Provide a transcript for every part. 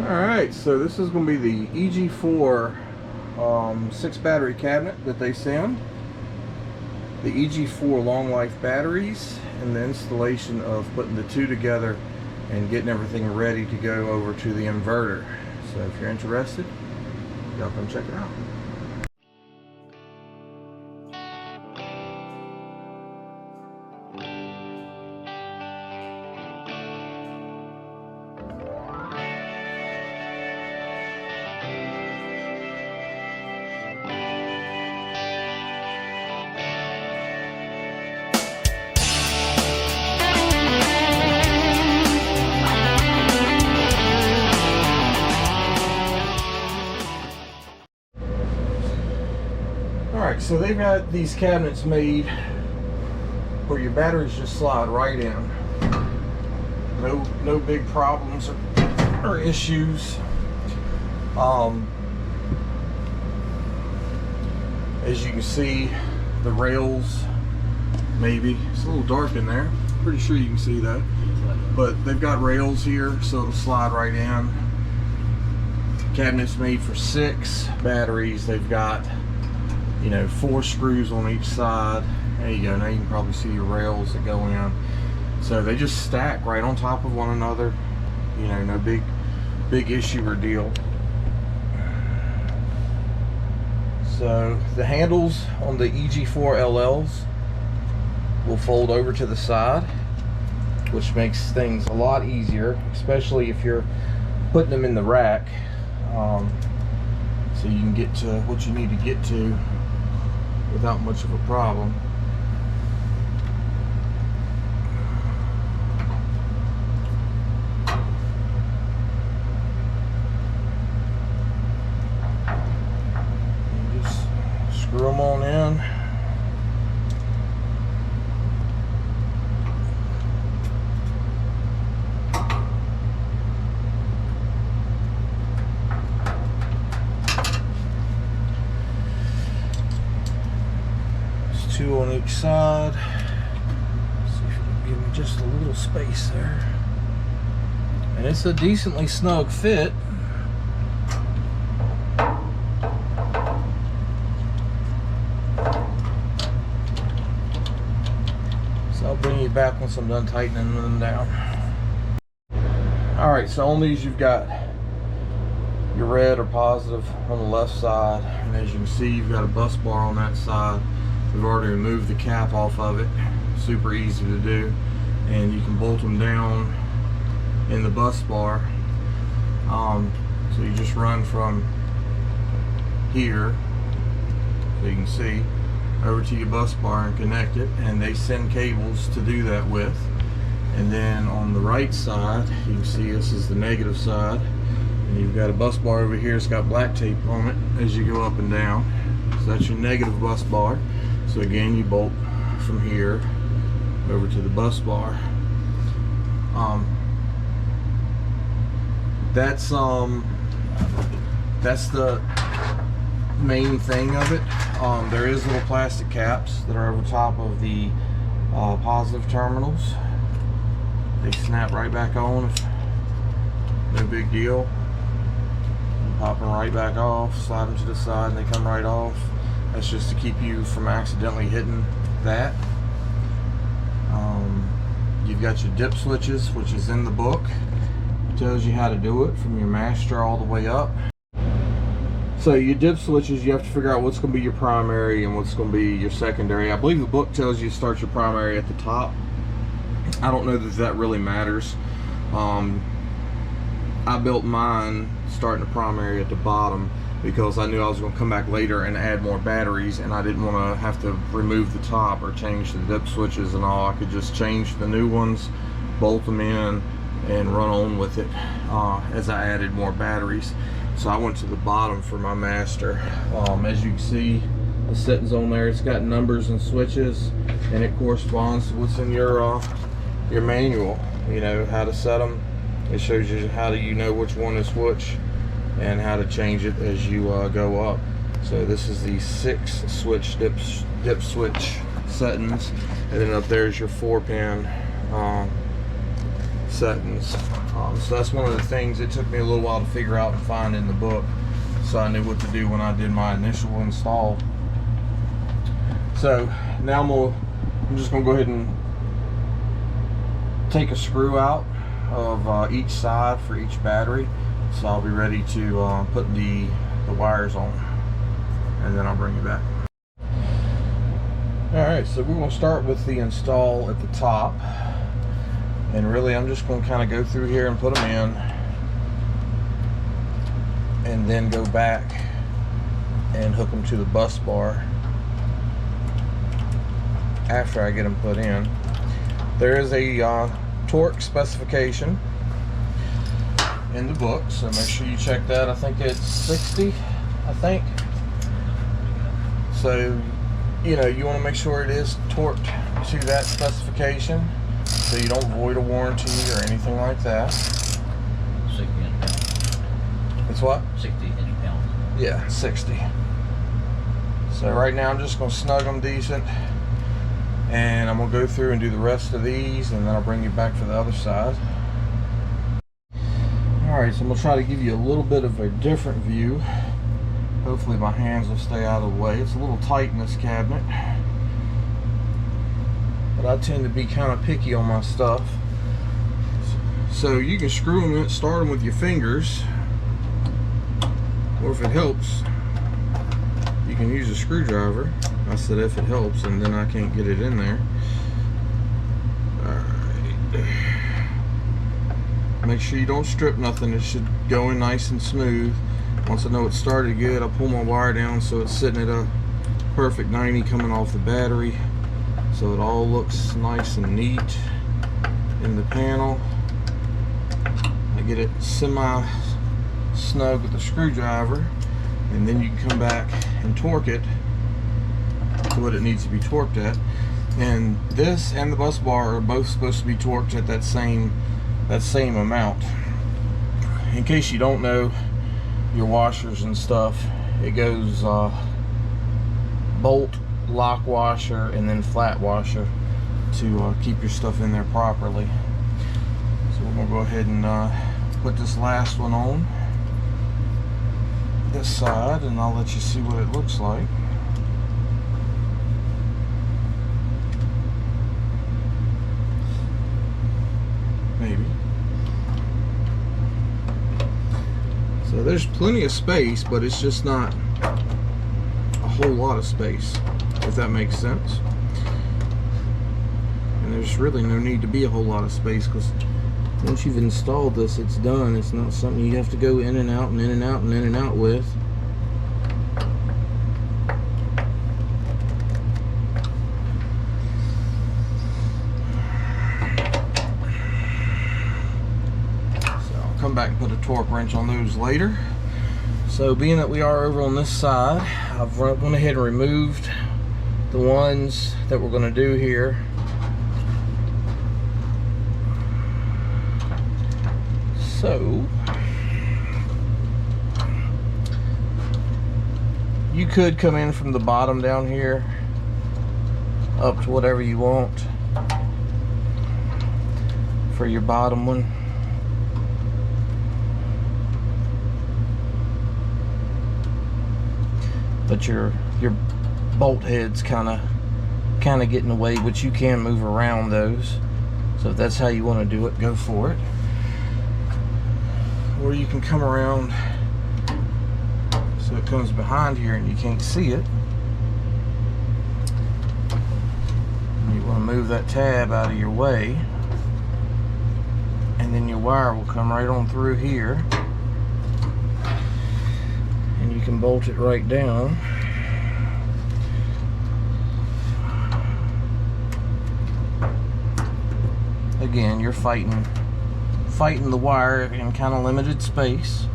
Alright, so this is going to be the EG4 6 battery cabinet that they send. The EG4 long life batteries and the installation of putting the two together and getting everything ready to go over to the inverter. So if you're interested, y'all come check it out. Alright, so they've got these cabinets made where your batteries just slide right in. No big problems or issues. As you can see, the rails, maybe it's a little dark in there, pretty sure you can see that, but they've got rails here so it'll slide right in. Cabinets made for 6 batteries. They've got, you know, 4 screws on each side. There you go. Now you can probably see your rails that go in. So they just stack right on top of one another. You know, no big issue or deal. So the handles on the EG4 LLs will fold over to the side, which makes things a lot easier, especially if you're putting them in the rack. So you can get to what you need to get to without much of a problem. You just screw them on in. Two on each side. See if you can give me just a little space there. And it's a decently snug fit. So I'll bring you back once I'm done tightening them down. Alright, so on these you've got your red or positive on the left side, and as you can see you've got a bus bar on that side. We've already removed the cap off of it. Super easy to do, and you can bolt them down in the bus bar. So you just run from here, so you can see, over to your bus bar and connect it, and they send cables to do that with. And then on the right side, you can see this is the negative side, and you've got a bus bar over here. It's got black tape on it as you go up and down. So that's your negative bus bar. So again, you bolt from here over to the bus bar. That's the main thing of it. There is little plastic caps that are over top of the positive terminals. They snap right back on. No big deal. Pop them right back off, slide them to the side, and they come right off. That's just to keep you from accidentally hitting that. You've got your dip switches, which is in the book. It tells you how to do it from your master all the way up. So your dip switches, you have to figure out what's going to be your primary and what's going to be your secondary. I believe the book tells you to start your primary at the top. I don't know that really matters. I built mine starting the primary at the bottom because I knew I was going to come back later and add more batteries, and I didn't want to have to remove the top or change the dip switches and all. I could just change the new ones, bolt them in, and run on with it as I added more batteries. So I went to the bottom for my master. As you can see, the settings on there, it's got numbers and switches, and it corresponds to what's in your manual. You know how to set them. It shows you how do you know which one is which and how to change it as you go up. So this is the 6 switch dip switch settings, and then up there is your 4-pin settings. So that's one of the things it took me a little while to figure out and find in the book, so I knew what to do when I did my initial install. So now I'm just gonna go ahead and take a screw out of each side for each battery, so I'll be ready to put the wires on, and then I'll bring you back. Alright, so we're going to start with the install at the top, and really I'm just going to kind of go through here and put them in, and then go back and hook them to the bus bar after I get them put in. There is a torque specification in the book, so make sure you check that. I think it's 60, I think. So, you know, you want to make sure it is torqued to that specification, so you don't void a warranty or anything like that. 60 inch-pounds. It's what? 60 inch-pounds. Yeah, 60. So right now I'm just going to snug them decent, and I'm going to go through and do the rest of these, and then I'll bring you back for the other side. Alright, so I'm going to try to give you a little bit of a different view. Hopefully my hands will stay out of the way. It's a little tight in this cabinet, but I tend to be kind of picky on my stuff. So you can screw them in, start them with your fingers, or if it helps, you can use a screwdriver. I said if it helps, and then I can't get it in there. Alright. Make sure you don't strip nothing. It should go in nice and smooth. Once I know it started good, I pull my wire down so it's sitting at a perfect 90 coming off the battery, so it all looks nice and neat in the panel. I get it semi snug with the screwdriver, and then you can come back and torque it to what it needs to be torqued at. And this and the bus bar are both supposed to be torqued at that same amount. In case you don't know, your washers and stuff, it goes bolt, lock washer, and then flat washer to keep your stuff in there properly. So we're gonna go ahead and put this last one on this side, and I'll let you see what it looks like. Maybe. So there's plenty of space, but it's just not a whole lot of space, if that makes sense. And there's really no need to be a whole lot of space, because once you've installed this, it's done. It's not something you have to go in and out and in and out and in and out with. Come back and put a torque wrench on those later. So being that we are over on this side, I've went ahead and removed the ones that we're going to do here. So you could come in from the bottom down here up to whatever you want for your bottom one. But your bolt heads kind of get in the way, but you can move around those. So if that's how you want to do it, go for it. Or you can come around so it comes behind here and you can't see it. And you want to move that tab out of your way, and then your wire will come right on through here. You can bolt it right down. Again, you're fighting the wire in kind of limited space.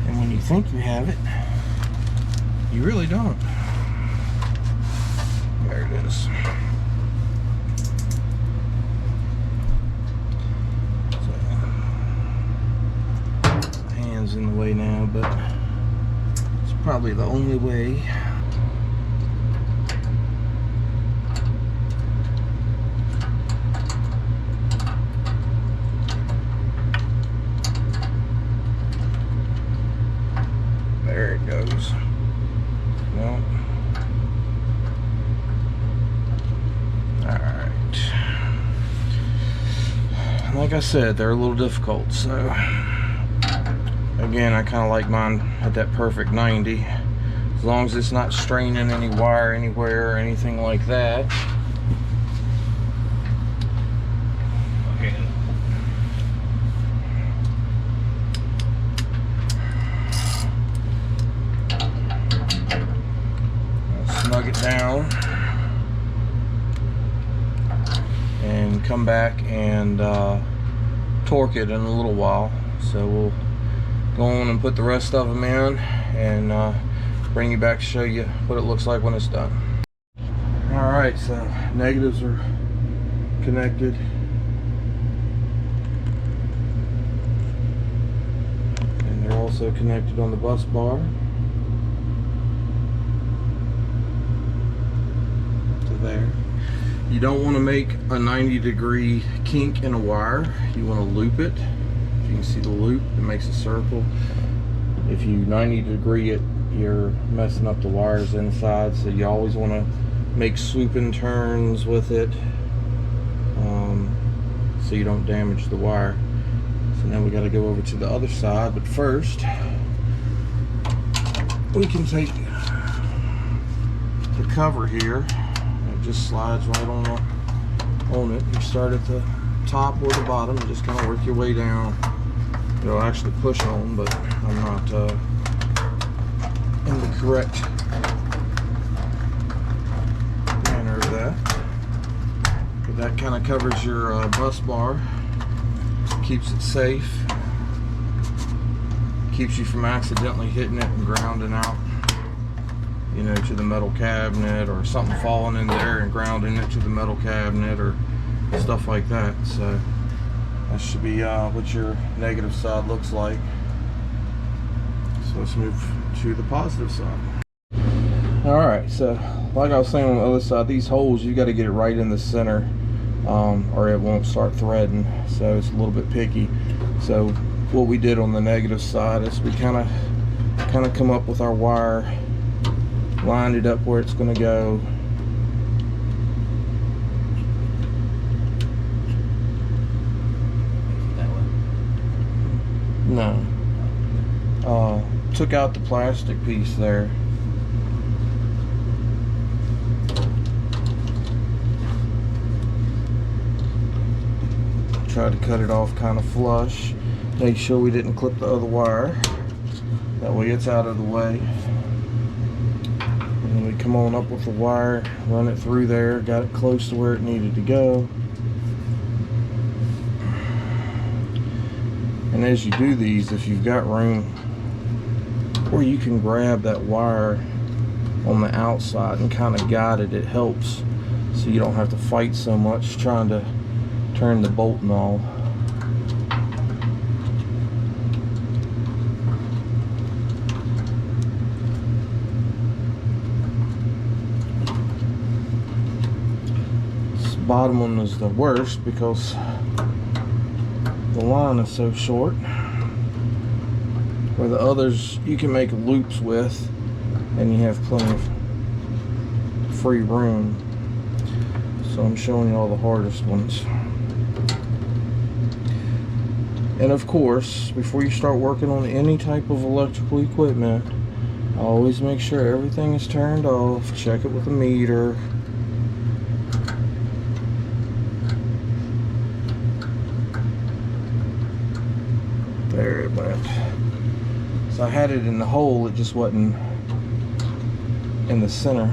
And when you think you have it, you really don't. There it is. So, is in the way now, but it's probably the only way. There it goes. No. Alright. Like I said, they're a little difficult, so again, I kind of like mine at that perfect 90. As long as it's not straining any wire anywhere or anything like that. Okay. Snug it down and come back and torque it in a little while. So we'll go on and put the rest of them in and bring you back to show you what it looks like when it's done. Alright, so negatives are connected. And they're also connected on the bus bar. There. You don't want to make a 90-degree kink in a wire. You want to loop it. If you can see the loop, it makes a circle. If you 90-degree it, you're messing up the wires inside, so you always want to make swooping turns with it so you don't damage the wire. So now we got to go over to the other side, but first we can take the cover here. Just slides right on it. You start at the top or the bottom and just kind of work your way down. It'll actually push on, but I'm not in the correct manner of that. But that kind of covers your bus bar, keeps it safe, keeps you from accidentally hitting it and grounding out, you know, to the metal cabinet, or something falling in there and grounding it to the metal cabinet or stuff like that. So that should be what your negative side looks like. So let's move to the positive side. Alright, so like I was saying on the other side, these holes, you got to get it right in the center or it won't start threading, so it's a little bit picky. So what we did on the negative side is we kind of come up with our wire, lined it up where it's going to go. That way. No. Took out the plastic piece there. Tried to cut it off kind of flush. Make sure we didn't clip the other wire. That way it's out of the way. And then we come on up with the wire, run it through there, got it close to where it needed to go. And as you do these, if you've got room where you can grab that wire on the outside and kind of guide it, it helps, so you don't have to fight so much trying to turn the bolt and all. This bottom one is the worst because the line is so short, where the others you can make loops with and you have plenty of free room. So I'm showing you all the hardest ones. And of course, before you start working on any type of electrical equipment, always make sure everything is turned off. Check it with a meter. There it went. So I had it in the hole, it just wasn't in the center.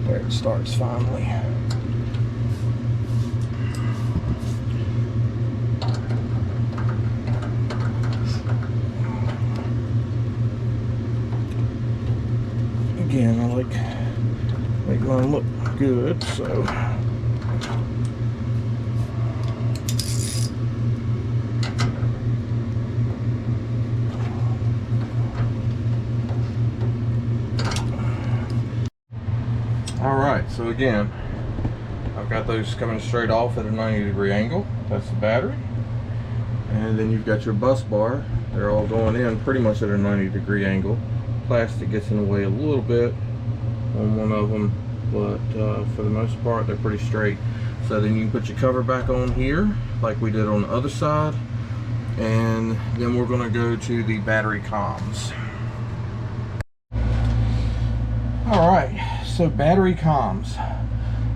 There it starts finally. Again, I make mine look good, so So again, I've got those coming straight off at a 90-degree angle. That's the battery. And then you've got your bus bar. They're all going in pretty much at a 90-degree angle. Plastic gets in the way a little bit on one of them, but for the most part they're pretty straight. So then you can put your cover back on here like we did on the other side, and then we're going to go to the battery comms. Alright, so battery comms.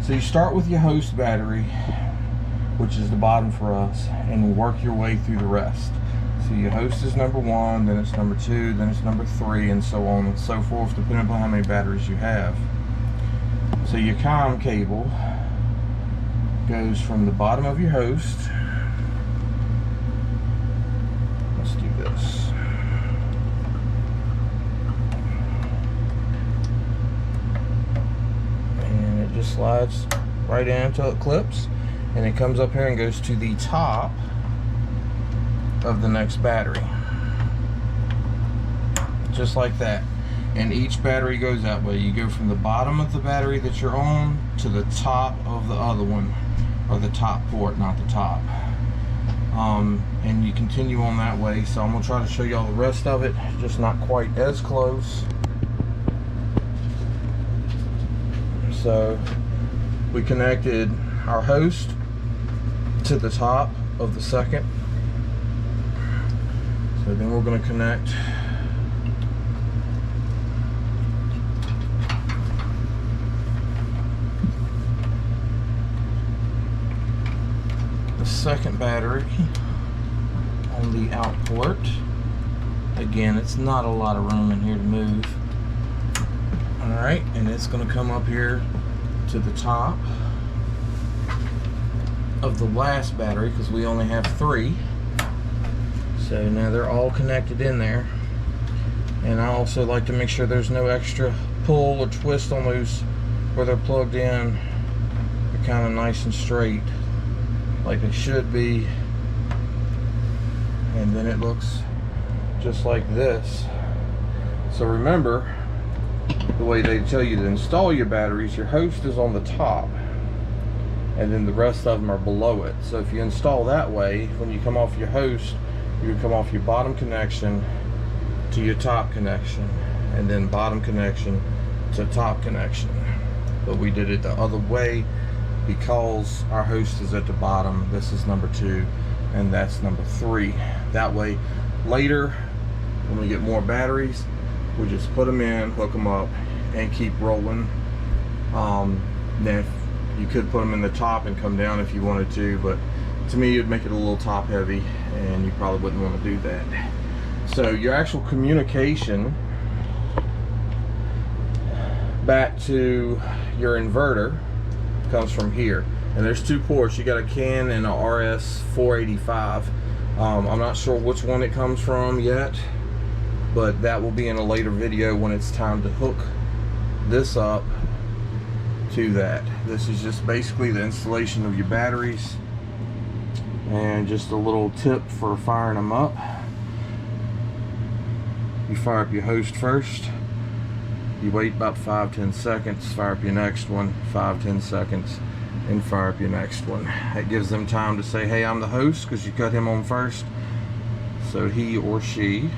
So you start with your host battery, which is the bottom for us, and work your way through the rest. So your host is number 1, then it's number 2, then it's number 3, and so on and so forth, depending upon how many batteries you have. So your comm cable goes from the bottom of your host. Let's do this. And it just slides right in until it clips, and it comes up here and goes to the top of the next battery, just like that. And each battery goes that way. You go from the bottom of the battery that you're on to the top of the other one, or the top port, not the top. And you continue on that way. So I'm gonna try to show you all the rest of it, just not quite as close. So we connected our host to the top of the second. So then we're going to connect the second battery on the out port. Again, it's not a lot of room in here to move. Alright, and it's going to come up here to the top of the last battery, because we only have 3. So now they're all connected in there. And I also like to make sure there's no extra pull or twist on those where they're plugged in. They're kind of nice and straight, like they should be. And then it looks just like this. So remember, the way they tell you to install your batteries, your host is on the top, and then the rest of them are below it. So if you install that way, when you come off your host, you come off your bottom connection to your top connection, and then bottom connection to top connection. But we did it the other way because our host is at the bottom. This is number 2, and that's number 3. That way, later, when we get more batteries, we just put them in, hook them up, and keep rolling. Then you could put them in the top and come down if you wanted to, but to me it'd make it a little top heavy, and you probably wouldn't want to do that. So your actual communication back to your inverter comes from here, and there's 2 ports. You got a CAN and a RS485. I'm not sure which one it comes from yet, but that will be in a later video when it's time to hook this up to that. This is just basically the installation of your batteries, and just a little tip for firing them up. You fire up your host first, you wait about 5-10 seconds, fire up your next one, 5-10 seconds, and fire up your next one. That gives them time to say, hey, I'm the host, because you cut him on first, so he or she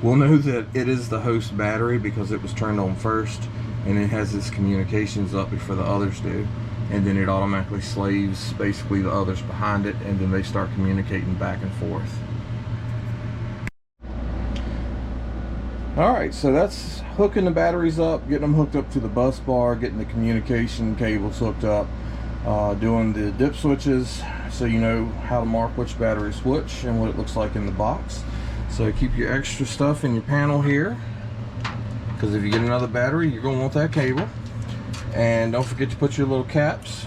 will know that it is the host battery because it was turned on first, and it has its communications up before the others do, and then it automatically slaves basically the others behind it, and then they start communicating back and forth. Alright, so that's hooking the batteries up, getting them hooked up to the bus bar, getting the communication cables hooked up, doing the dip switches so you know how to mark which battery switch and what it looks like in the box. So keep your extra stuff in your panel here, because if you get another battery, you're going to want that cable. And don't forget to put your little caps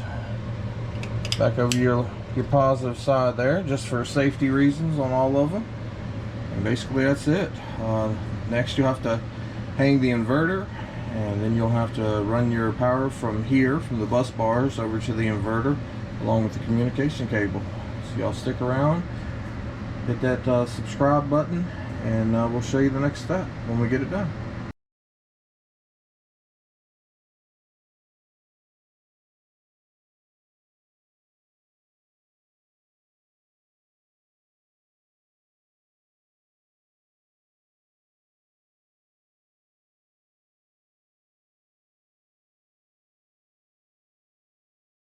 back over your positive side there, just for safety reasons on all of them. And basically that's it. Next you'll have to hang the inverter, and then you'll have to run your power from here, from the bus bars, over to the inverter along with the communication cable. So y'all stick around, hit that subscribe button, and we'll show you the next step when we get it done.